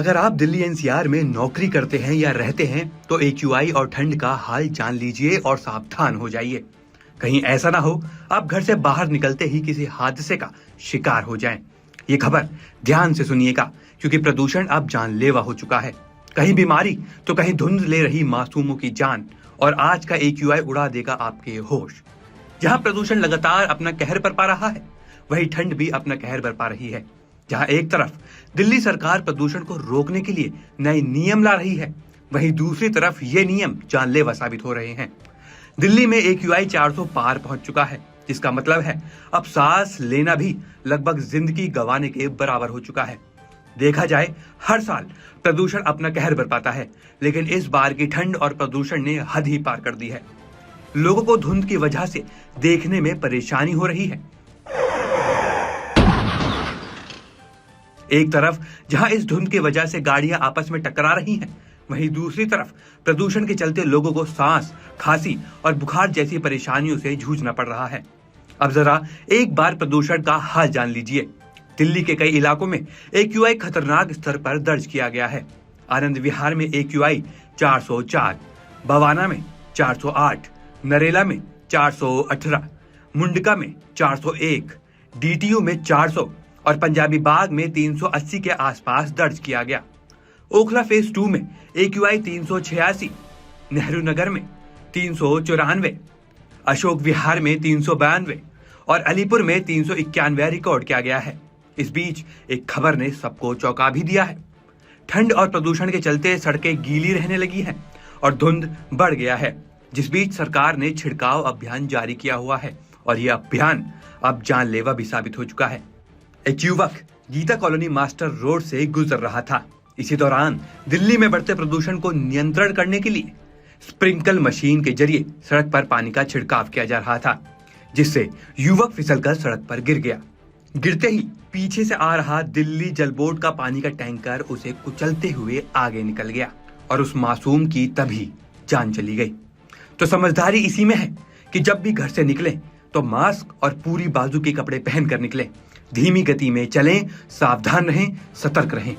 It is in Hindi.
अगर आप दिल्ली एनसीआर में नौकरी करते हैं या रहते हैं तो एक्यूआई और ठंड का हाल जान लीजिए और सावधान हो जाइए। कहीं ऐसा ना हो आप घर से बाहर निकलते ही किसी हादसे का शिकार हो जाएं। ये खबर ध्यान से सुनिएगा क्योंकि प्रदूषण अब जानलेवा हो चुका है। कहीं बीमारी तो कहीं धुंध ले रही मासूमों की जान, और आज का एक्यूआई उड़ा देगा आपके होश। जहां प्रदूषण लगातार अपना कहर बरपा रहा है, वहीं ठंड भी अपना कहर बरपा रही है। जहां एक तरफ दिल्ली सरकार प्रदूषण को रोकने के लिए नए नियम ला रही है, वहीं दूसरी तरफ ये नियम जानलेवा साबित हो रहे हैं। दिल्ली में एक्यूआई 400 पार पहुंच चुका है, जिसका मतलब है अब सांस लेना भी लगभग जिंदगी गंवाने के बराबर हो चुका है। देखा जाए हर साल प्रदूषण अपना कहर बरपाता है, लेकिन इस बार की ठंड और प्रदूषण ने हद ही पार कर दी है। लोगों को धुंध की वजह से देखने में परेशानी हो रही है। एक तरफ जहां इस धुंध की वजह से गाड़ियां आपस में टकरा रही हैं, वहीं दूसरी तरफ प्रदूषण के चलते लोगों को सांस, खांसी और बुखार जैसी परेशानियों से जूझना पड़ रहा है। अब जरा एक बार प्रदूषण का हाल जान लीजिए। दिल्ली के कई इलाकों में एक्यूआई खतरनाक स्तर पर दर्ज किया गया है। आनंद विहार में एक्यूआई 404, बवाना में 408, नरेला में 418, मुंडका में 401, डीटीयू में 400 और पंजाबी बाग में 380 के आसपास दर्ज किया गया। ओखला फेज 2 में एक्यूआई 386, नेहरू नगर में 394, अशोक विहार में 392 और अलीपुर में 391 रिकॉर्ड किया गया है। इस बीच एक खबर ने सबको चौंका भी दिया है। ठंड और प्रदूषण के चलते सड़कें गीली रहने लगी हैं और धुंध बढ़ गया है, जिस बीच सरकार ने छिड़काव अभियान जारी किया हुआ है और यह अभियान अब जानलेवा भी साबित हो चुका है। एक युवक गीता कॉलोनी मास्टर रोड से गुजर रहा था। इसी दौरान दिल्ली में बढ़ते प्रदूषण को नियंत्रण करने के लिए स्प्रिंकल मशीन के जरिए सड़क पर पानी का छिड़काव किया जा रहा था, जिससे युवक फिसलकर सड़क पर गिर गया। गिरते ही पीछे से आ रहा दिल्ली जल बोर्ड का पानी का टैंकर उसे कुचलते हुए आगे निकल गया और उस मासूम की तभी जान चली गई। तो समझदारी इसी में है कि जब भी घर से निकलें तो मास्क और पूरी बाजू के कपड़े पहनकर निकलें। धीमी गति में चलें, सावधान रहें, सतर्क रहें।